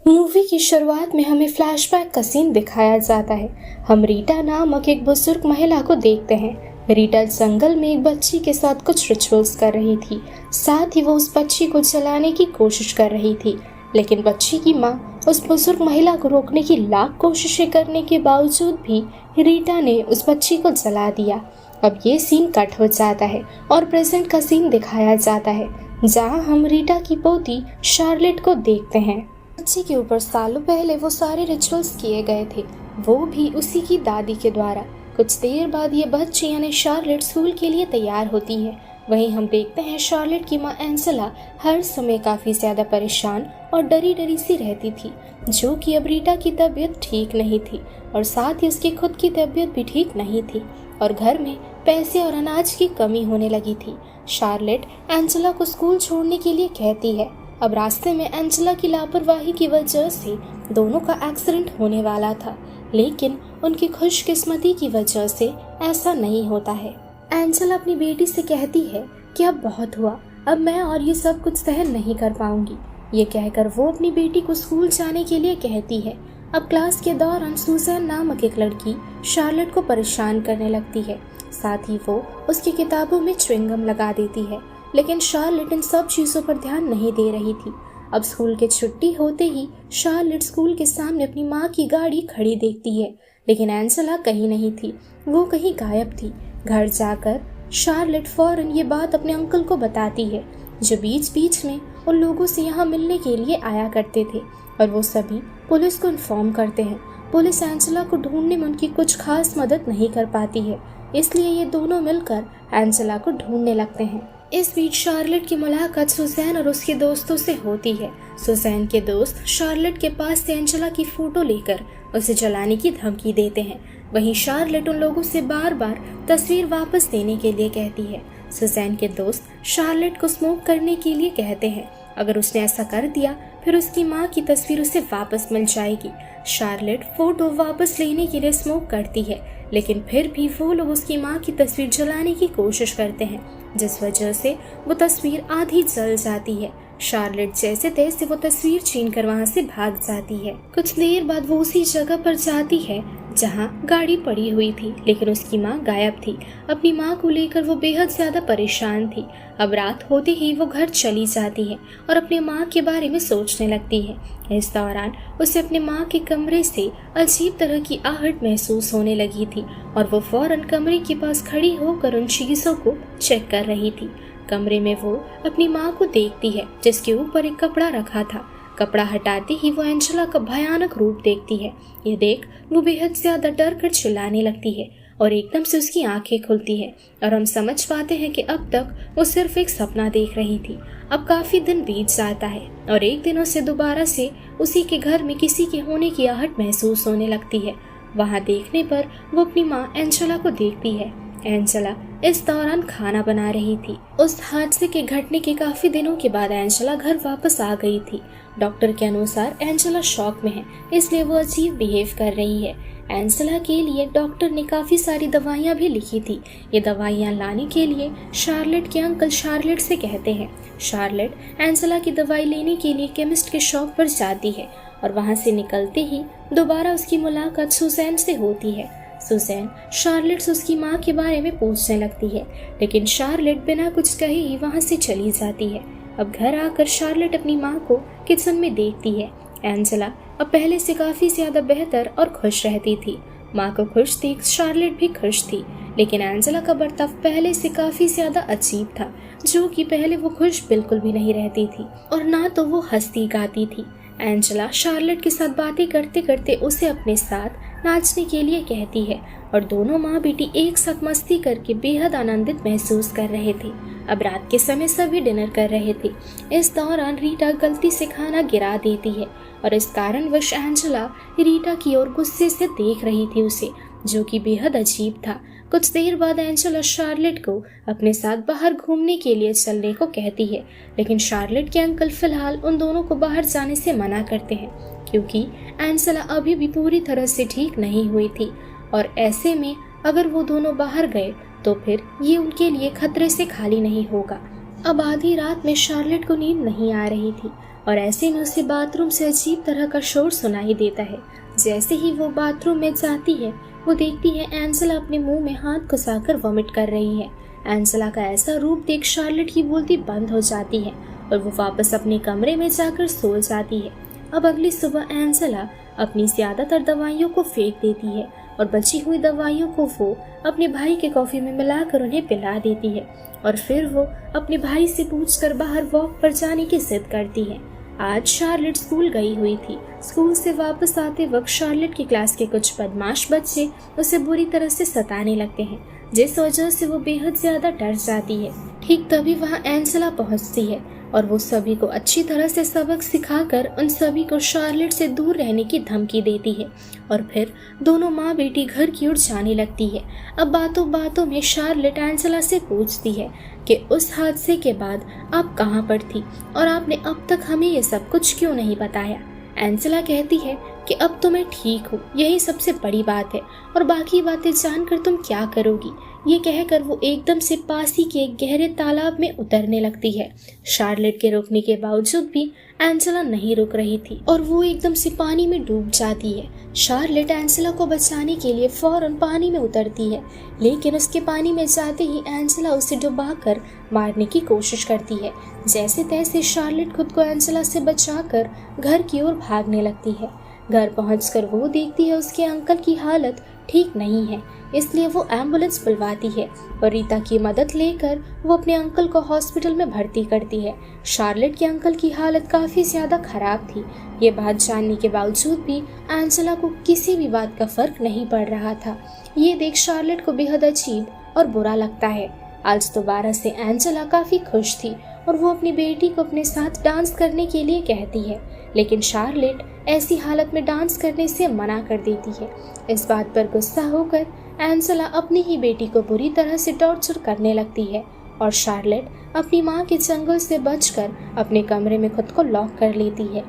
Movie की शुरुआत में हमें फ्लैशबैक का सीन दिखाया जाता है। हम रीटा नामक एक बुजुर्ग महिला को देखते हैं। रीटा जंगल में एक बच्ची के साथ कुछ रिचुअल्स कर रही थी। साथ ही वो उस बच्ची को जलाने की कोशिश कर रही थी, लेकिन बच्ची की माँ उस बुजुर्ग महिला को रोकने की लाख कोशिशें करने के बावजूद भी रीटा ने उस बच्ची को जला दिया। अब ये सीन कट हो जाता है और प्रेजेंट का सीन दिखाया जाता है, जहाँ हम रीटा की पोती शार्लेट को देखते हैं। बच्ची के ऊपर सालों पहले वो सारे रिचुअल्स किए गए थे, वो भी उसी की दादी के द्वारा। कुछ देर बाद ये बच्ची यानी शार्लेट स्कूल के लिए तैयार होती है। वहीं हम देखते हैं शार्लेट की माँ एंजेला हर समय काफ़ी ज़्यादा परेशान और डरी डरी सी रहती थी, जो कि अब रीटा की तबीयत ठीक नहीं थी और साथ ही उसकी खुद की तबीयत भी ठीक नहीं थी और घर में पैसे और अनाज की कमी होने लगी थी। शार्लेट एंजेला को स्कूल छोड़ने के लिए कहती है। अब रास्ते में एंजेला की लापरवाही की वजह से दोनों का एक्सीडेंट होने वाला था, लेकिन उनकी खुशकिस्मती की वजह से ऐसा नहीं होता है। एंजेला अपनी बेटी से कहती है कि अब बहुत हुआ, अब मैं और ये सब कुछ सहन नहीं कर पाऊंगी। ये कहकर वो अपनी बेटी को स्कूल जाने के लिए कहती है। अब क्लास के दौरान सुजैन नामक एक लड़की शार्लेट को परेशान करने लगती है। साथ ही वो उसकी किताबों में च्युइंगम लगा देती है, लेकिन शार्लेट इन सब चीज़ों पर ध्यान नहीं दे रही थी। अब स्कूल की छुट्टी होते ही शार्लेट स्कूल के सामने अपनी माँ की गाड़ी खड़ी देखती है, लेकिन एंजेला कहीं नहीं थी, वो कहीं गायब थी। घर जाकर शार्लेट फौरन ये बात अपने अंकल को बताती है, जो बीच बीच में उन लोगों से यहाँ मिलने के लिए आया करते थे, और वो सभी पुलिस को इन्फॉर्म करते हैं। पुलिस एंजेला को ढूंढने में उनकी कुछ खास मदद नहीं कर पाती है, इसलिए ये दोनों मिलकर एंजेला को ढूंढने लगते हैं। इस बीच शार्लेट की मुलाकात सुजैन और उसके दोस्तों से होती है। सुजैन के दोस्त शार्लेट के पास से एंजेला की फोटो लेकर उसे जलाने की धमकी देते हैं। वहीं शार्लेट उन लोगों से बार बार तस्वीर वापस देने के लिए कहती है। सुजैन के दोस्त शार्लेट को स्मोक करने के लिए कहते हैं। अगर उसने ऐसा कर दिया फिर उसकी माँ की तस्वीर उसे वापस मिल जाएगी। शार्लेट फोटो वापस लेने के लिए स्मोक करती है, लेकिन फिर भी वो लोग उसकी माँ की तस्वीर जलाने की कोशिश करते हैं, जिस वजह से वो तस्वीर आधी जल जाती है। शार्लेट जैसे तैसे वो तस्वीर छीनकर वहाँ से भाग जाती है। कुछ देर बाद वो उसी जगह पर जाती है जहाँ गाड़ी पड़ी हुई थी, लेकिन उसकी माँ गायब थी। अपनी माँ को लेकर वो बेहद ज्यादा परेशान थी। अब रात होते ही वो घर चली जाती है और अपनी माँ के बारे में सोचने लगती है। इस दौरान उसे अपने माँ के कमरे से अजीब तरह की आहट महसूस होने लगी थी और वो फौरन कमरे के पास खड़ी होकर उन चीजों को चेक कर रही थी। कमरे में वो अपनी माँ को देखती है, जिसके ऊपर एक कपड़ा रखा था। कपड़ा हटाते ही वो एंजेला का भयानक रूप देखती है। ये देख वो बेहद ज्यादा डर कर चिल्लाने लगती है और एकदम से उसकी आंखें खुलती है और हम समझ पाते हैं कि अब तक वो सिर्फ एक सपना देख रही थी। अब काफी दिन बीत जाता है और एक दिन उसे दोबारा से उसी के घर में किसी के होने की आहट महसूस होने लगती है। वहाँ देखने पर वो अपनी माँ एंजेला को देखती है। एंजेला इस दौरान खाना बना रही थी। उस हादसे के घटने के काफी दिनों के बाद एंजेला घर वापस आ गई थी। डॉक्टर के अनुसार एंजेला शॉक में है, इसलिए वो अजीब बिहेव कर रही है। एंजेला के लिए डॉक्टर ने काफी सारी दवाइयाँ भी लिखी थी। ये दवाइयाँ लाने के लिए शार्लेट के अंकल शार्लेट से कहते हैं। शार्लेट एंजेला की दवाई लेने के लिए केमिस्ट के शॉप पर जाती है और वहाँ से निकलते ही दोबारा उसकी मुलाकात सुजैन से होती है। सुजैन शार्लेट से उसकी माँ के बारे में पूछने लगती है, लेकिन शार्लेट बिना कुछ कहे ही वहाँ से चली जाती है। अब घर आकर शार्लेट अपनी माँ को किचन में देखती है। एंजेला अब पहले से काफी ज्यादा बेहतर और खुश रहती थी। माँ को खुश देख शार्लेट भी खुश थी, लेकिन एंजेला का बर्ताव पहले से काफी ज्यादा अजीब था, जो कि पहले वो खुश बिल्कुल भी नहीं रहती थी और ना तो वो हंसती गाती थी। एंजेला शार्लेट के साथ बातें करते करते उसे अपने साथ नाचने के लिए कहती है और दोनों माँ बेटी एक साथ मस्ती करके बेहद आनंदित महसूस कर रहे थे। अब रात के समय सभी डिनर कर रहे थे। इस दौरान रीटा गलती से खाना गिरा देती है और इस कारणवश एंजेला रीटा की ओर गुस्से से देख रही थी उसे, जो कि बेहद अजीब था। कुछ देर बाद एंजेला शार्लेट को अपने साथ बाहर घूमने के लिए चलने को कहती है, लेकिन शार्लेट के अंकल फिलहाल उन दोनों को बाहर जाने से मना करते हैं, क्योंकि एंजेला अभी भी पूरी तरह से ठीक नहीं हुई थी और ऐसे में अगर वो दोनों बाहर गए तो फिर ये उनके लिए खतरे से खाली नहीं होगा। अब आधी रात में शार्लेट को नींद नहीं आ रही थी। और ऐसे में उसे बाथरूम से अजीब तरह का शोर सुनाई देता है। जैसे ही वो बाथरूम में जाती है, वो देखती है एंजेला अपने मुंह में हाथ घुसाकर वॉमिट कर रही है। एंजेला का ऐसा रूप देख शार्लेट की बोलती बंद हो जाती है और वो वापस अपने कमरे में जाकर सो जाती है। अब अगली सुबह एंजेला अपनी ज्यादातर दवाइयों को फेंक देती है और बची हुई दवाइयों को वो अपने भाई के कॉफी में मिलाकर उन्हें पिला देती है और फिर वो अपने भाई से पूछकर बाहर वॉक पर जाने की जिद करती है। आज शार्लेट स्कूल गई हुई थी। स्कूल से वापस आते वक्त शार्लेट की क्लास के कुछ बदमाश बच्चे उसे बुरी तरह से सताने लगते हैं, जिस वजह से वो बेहद ज्यादा डर जाती है। ठीक तभी वहाँ एंजेला पहुँचती है और वो सभी को अच्छी तरह से सबक सिखाकर उन सभी को शार्लेट से दूर रहने की धमकी देती है और फिर दोनों माँ बेटी घर की ओर जाने लगती है। अब बातों बातों में शार्लेट एंजेला से पूछती है कि उस हादसे के बाद आप कहाँ पर थी और आपने अब तक हमें ये सब कुछ क्यों नहीं बताया। एंजेला कहती है कि अब तो मैं ठीक हूँ, यही सबसे बड़ी बात है और बाकी बातें जानकर तुम क्या करोगी। ये कहकर वो एकदम से पास ही के एक गहरे तालाब में उतरने लगती है। शार्लेट के रोकने के बावजूद भी एंजेला नहीं रुक रही थी और वो एकदम से पानी में डूब जाती है। शार्लेट एंजेला को बचाने के लिए फौरन पानी में उतरती है, लेकिन उसके पानी में जाते ही एंजेला उसे डुबाकर मारने की कोशिश करती है। जैसे तैसे शार्लेट खुद को एंजेला से बचाकर घर की ओर भागने लगती है। घर पहुंचकर वो देखती है उसके अंकल की हालत ठीक नहीं है, इसलिए वो एम्बुलेंस बुलवाती है और रीता की मदद लेकर वो अपने अंकल को हॉस्पिटल में भर्ती करती है। शार्लेट के अंकल की हालत काफ़ी ज़्यादा खराब थी। ये बात जानने के बावजूद भी एंजेला को किसी भी बात का फर्क नहीं पड़ रहा था। ये देख शार्लेट को बेहद अजीब और बुरा लगता है। आज दोबारा से एंजेला काफ़ी खुश थी और वो अपनी बेटी को अपने साथ डांस करने के लिए कहती है, लेकिन शार्लेट ऐसी हालत में डांस करने से मना कर देती है। इस बात पर गुस्सा होकर एंजेला अपनी ही बेटी को बुरी तरह से टॉर्चर करने लगती है और शार्लेट अपनी माँ के चंगुल से बचकर अपने कमरे में खुद को लॉक कर लेती है।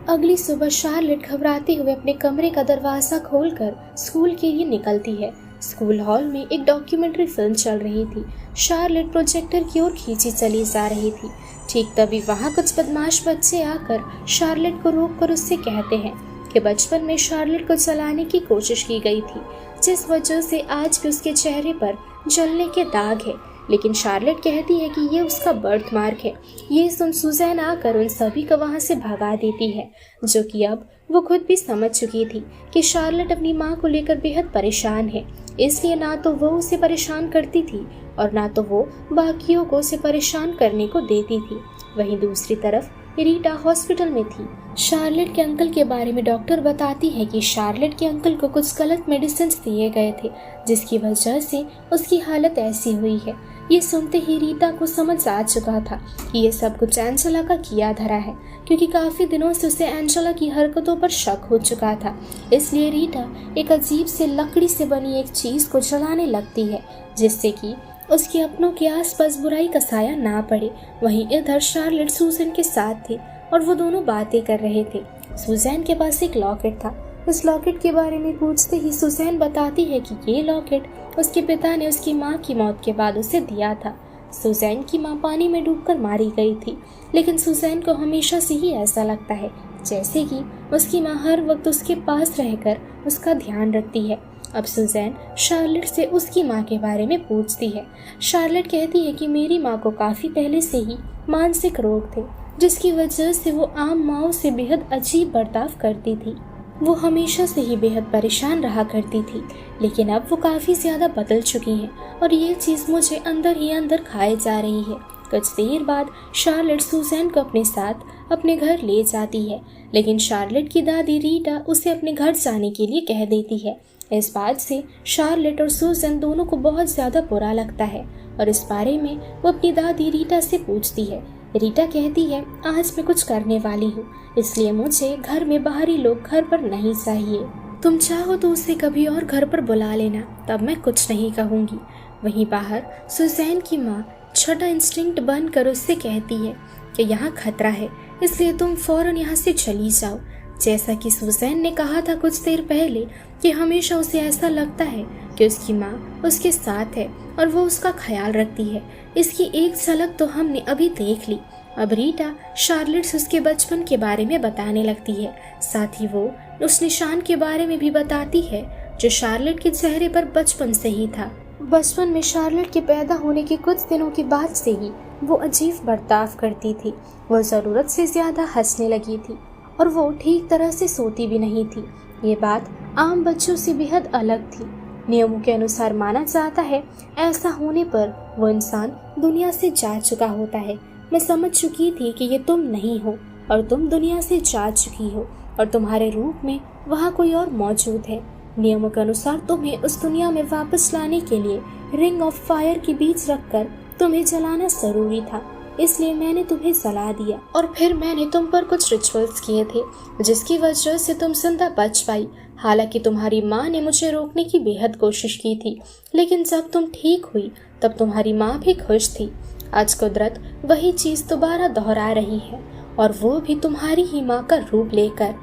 अगली सुबह शार्लेट घबराते हुए अपने कमरे का दरवाज़ा खोलकर स्कूल के लिए निकलती है। स्कूल हॉल में एक डॉक्यूमेंट्री फिल्म चल रही थी। शार्लेट प्रोजेक्टर की ओर खींची चली जा रही थी। ठीक तभी वहाँ कुछ बदमाश बच्चे आकर शार्लेट को रोककर उससे कहते हैं कि बचपन में शार्लेट को जलाने की कोशिश की गई थी, जिस वजह से आज भी उसके चेहरे पर जलने के दाग है। लेकिन शार्लेट कहती है कि ये उसका बर्थ मार्क है। ये सुन सुजैन आकर उन सभी को वहाँ से भगा देती है, जो कि अब वो खुद भी समझ चुकी थी कि शार्लेट अपनी माँ को लेकर बेहद परेशान है। इसलिए ना तो वो उसे परेशान करती थी और ना तो वो बाकियों को उसे परेशान करने को देती थी। वहीं दूसरी तरफ रीटा हॉस्पिटल में थी। शार्लेट के अंकल के बारे में डॉक्टर बताती है कि शार्लेट के अंकल को कुछ गलत मेडिसिन दिए गए थे, जिसकी वजह से उसकी हालत ऐसी हुई है। ये सुनते ही रीटा को समझ आ चुका था कि ये सब कुछ एंजेला का किया धरा है, क्योंकि काफ़ी दिनों से उसे एंजेला की हरकतों पर शक हो चुका था। इसलिए रीटा एक अजीब से लकड़ी से बनी एक चीज़ को जलाने लगती है, जिससे कि उसके अपनों के आसपास बुराई का साया ना पड़े। वहीं इधर शार्लेट सुजैन के साथ थी और वो दोनों बातें कर रहे थे। सुजैन के पास एक लॉकेट था। उस लॉकेट के बारे में पूछते ही सुजैन बताती है कि ये लॉकेट उसके पिता ने उसकी माँ की मौत के बाद उसे दिया था। सुजैन की माँ पानी में डूबकर मारी गई थी, लेकिन सुजैन को हमेशा से ही ऐसा लगता है जैसे कि उसकी माँ हर वक्त उसके पास रहकर उसका ध्यान रखती है। अब सुजैन शार्लेट से उसकी माँ के बारे में पूछती है। शार्लेट कहती है कि मेरी माँ को काफ़ी पहले से ही मानसिक रोग थे, जिसकी वजह से वो आम माँओं से बेहद अजीब बर्ताव करती थी। वो हमेशा से ही बेहद परेशान रहा करती थी, लेकिन अब वो काफ़ी ज़्यादा बदल चुकी हैं और ये चीज़ मुझे अंदर ही अंदर खाए जा रही है। कुछ देर बाद शार्लेट सुजैन को अपने साथ अपने घर ले जाती है, लेकिन शार्लेट की दादी रीटा उसे अपने घर जाने के लिए कह देती है। इस बात से शार्लेट और सुजैन दोनों को बहुत ज़्यादा बुरा लगता है और इस बारे में वो अपनी दादी रीटा से पूछती है। रीटा कहती है, आज मैं कुछ करने वाली हूँ, इसलिए मुझे घर में बाहरी लोग घर पर नहीं चाहिए। तुम चाहो तो उसे कभी और घर पर बुला लेना, तब मैं कुछ नहीं कहूँगी। वहीं बाहर सुजैन की माँ छोटा इंस्टिंक्ट बनकर उससे कहती है कि यहाँ खतरा है, इसलिए तुम फौरन यहाँ से चली जाओ। जैसा कि सुजैन ने कहा था कुछ देर पहले कि हमेशा उसे ऐसा लगता है कि उसकी माँ उसके साथ है और वो उसका ख्याल रखती है। इसकी एक झलक तो हमने अभी देख ली। अब रीटा शार्लेट से उसके बचपन के बारे में बताने लगती है। साथ ही वो उस निशान के बारे में भी बताती है जो शार्लेट के चेहरे पर बचपन से ही था। बचपन में शार्लेट के पैदा होने के कुछ दिनों के बाद से ही वो अजीब बर्ताव करती थी। वो ज़रूरत से ज़्यादा हंसने लगी थी और वो ठीक तरह से सोती भी नहीं थी। ये बात आम बच्चों से बेहद अलग थी। नियमों के अनुसार माना जाता है ऐसा होने पर वो इंसान दुनिया से जा चुका होता है। मैं समझ चुकी थी कि ये तुम नहीं हो और तुम दुनिया से जा चुकी हो और तुम्हारे रूप में वहाँ कोई और मौजूद है। नियमों के अनुसार तुम्हें उस दुनिया में वापस लाने के लिए रिंग ऑफ फायर के बीच रखकर तुम्हें जलाना जरूरी था, इसलिए मैंने तुम्हें जला दिया और फिर मैंने तुम पर कुछ रिचुअल्स किए थे जिसकी वजह से तुम जिंदा बच पाई। हालांकि तुम्हारी माँ ने मुझे रोकने की बेहद कोशिश की थी, लेकिन जब तुम ठीक हुई तब तुम्हारी माँ भी खुश थी। आज कुदरत वही चीज दोबारा दोहरा रही है और वो भी तुम्हारी ही माँ का रूप लेकर।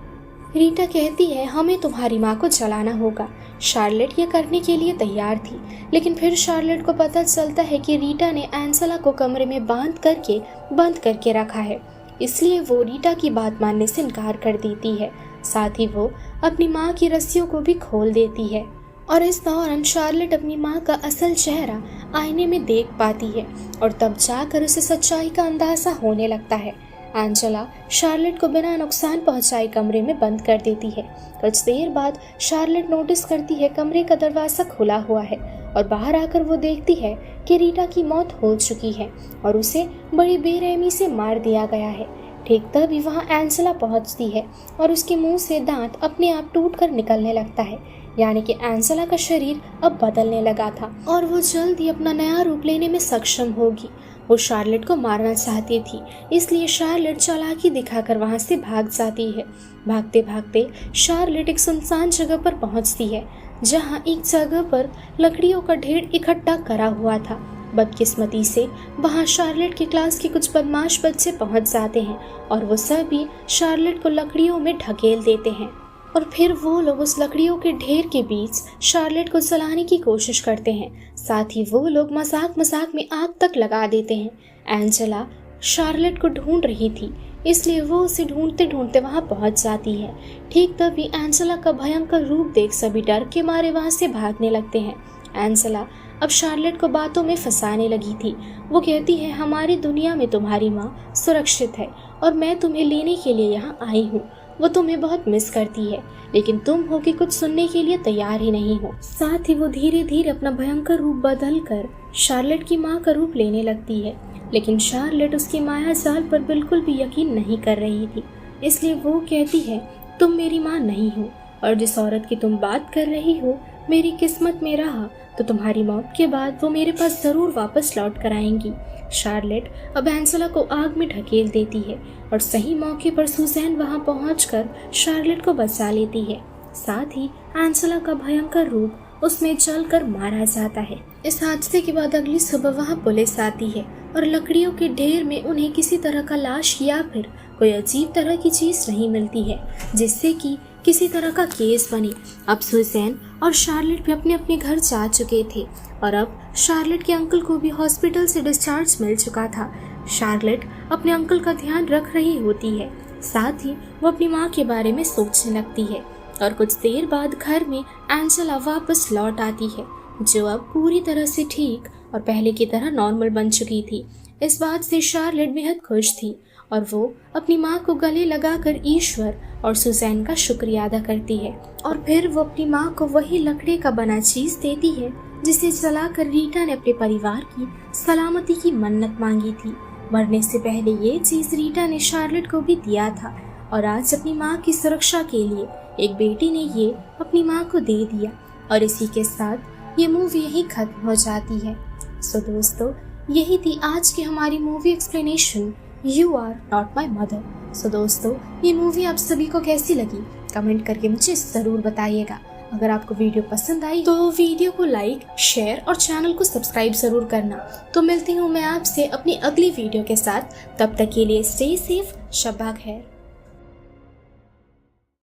रीटा कहती है हमें तुम्हारी माँ को जलाना होगा। शार्लेट ये करने के लिए तैयार थी, लेकिन फिर शार्लेट को पता चलता है कि रीटा ने एंजेला को कमरे में बंद करके रखा है, इसलिए वो रीटा की बात मानने से इनकार कर देती है। साथ ही वो अपनी माँ की रस्सियों को भी खोल देती है और इस दौरान शार्लेट अपनी माँ का असल चेहरा आईने में देख पाती है और तब जाकर उसे सच्चाई का अंदाजा होने लगता है। एंजेला शार्लेट को बिना नुकसान पहुंचाए कमरे में बंद कर देती है। कुछ देर बाद शार्लेट नोटिस करती है कमरे का दरवाजा खुला हुआ है और बाहर आकर वो देखती है कि रीटा की मौत हो चुकी है और उसे बड़ी बेरहमी से मार दिया गया है। ठीक तभी वहाँ एंजेला पहुंचती है और उसके मुंह से दांत अपने आप टूटकर निकलने लगता है, यानी कि एंजेला का शरीर अब बदलने लगा था और वो जल्द ही अपना नया रूप लेने में सक्षम होगी। वो शार्लेट को मारना चाहती थी, इसलिए शार्लेट चालाकी दिखाकर वहां से भाग जाती है। भागते भागते शार्लेट एक सुनसान जगह पर पहुंचती है जहां एक जगह पर लकड़ियों का ढेर इकट्ठा करा हुआ था। बदकिस्मती से वहां शार्लेट की क्लास के कुछ बदमाश बच्चे पहुंच जाते हैं और वो सभी शार्लेट को लकड़ियों में ढकेल देते हैं और फिर वो लोग उस लकड़ियों के ढेर के बीच शार्लेट को जलाने की कोशिश करते हैं। साथ ही वो लोग मजाक में आग तक लगा देते हैं। एंजेला शार्लेट को ढूंढ रही थी, इसलिए वो उसे ढूंढते ढूंढते वहां पहुंच जाती है। ठीक तभी एंजेला का भयंकर रूप देख सभी डर के मारे वहां से भागने लगते हैं। एंजेला अब शार्लेट को बातों में फंसाने लगी थी। वो कहती है हमारी दुनिया में तुम्हारी माँ सुरक्षित है और मैं तुम्हें लेने के लिए यहाँ आई हूँ। वो तुम्हें बहुत मिस करती है, लेकिन तुम हो कि कुछ सुनने के लिए तैयार ही नहीं हो। साथ ही वो धीरे धीरे अपना भयंकर रूप बदल कर शार्लेट की माँ का रूप लेने लगती है, लेकिन शार्लेट उसकी माया जाल पर बिल्कुल भी यकीन नहीं कर रही थी। इसलिए वो कहती है तुम मेरी माँ नहीं हो और जिस औरत की तुम बात कर रही हो मेरी किस्मत में रहा तो तुम्हारी मौत के बाद वो मेरे पास जरूर वापस लौट कर आएंगी। शार्लेट अब एंजेला को आग में ढकेल देती है और सही मौके पर सुजैन वहां पहुंचकर शार्लेट को बचा लेती है। साथ ही एंजेला का भयंकर रूप उसमें जलकर मारा जाता है। इस हादसे के बाद अगली सुबह वहां पुलिस आती है और लकड़ियों के ढेर में उन्हें किसी तरह का लाश या फिर कोई अजीब तरह की चीज नहीं मिलती है जिससे कि किसी तरह का केस बने। अब सुजैन और शार्लेट भी अपने अपने घर जा चुके थे और अब शार्लेट के अंकल को भी हॉस्पिटल से डिस्चार्ज मिल चुका था। शार्लेट अपने अंकल का ध्यान रख रही होती है, साथ ही वो अपनी माँ के बारे में सोचने लगती है और कुछ देर बाद घर में एंजेला वापस लौट आती है जो अब पूरी तरह से ठीक और पहले की तरह नॉर्मल बन चुकी थी। इस बात से शार्लेट बेहद खुश थी और वो अपनी माँ को गले लगाकर ईश्वर और सुजैन का शुक्रिया अदा करती है और फिर वो अपनी माँ को वही लकड़ी का बना चीज देती है जिसे जलाकर रीटा ने अपने परिवार की सलामती की मन्नत मांगी थी। मरने से पहले ये चीज रीटा ने शार्लेट को भी दिया था और आज अपनी माँ की सुरक्षा के लिए एक बेटी ने ये अपनी माँ को दे दिया। और इसी के साथ ये मूवी यही खत्म हो जाती है। सो दोस्तों, यही थी आज की हमारी movie explanation you are not my mother. So दोस्तों, ये मूवी आप सभी को कैसी लगी कमेंट करके मुझे ज़रूर बताइएगा। अगर आपको वीडियो पसंद आई तो वीडियो को लाइक, शेयर और चैनल को सब्सक्राइब ज़रूर करना। तो मिलती हूँ मैं आपसे अपनी अगली वीडियो के साथ। तब तक के लिए स्टे सेफ, शब्बा खैर।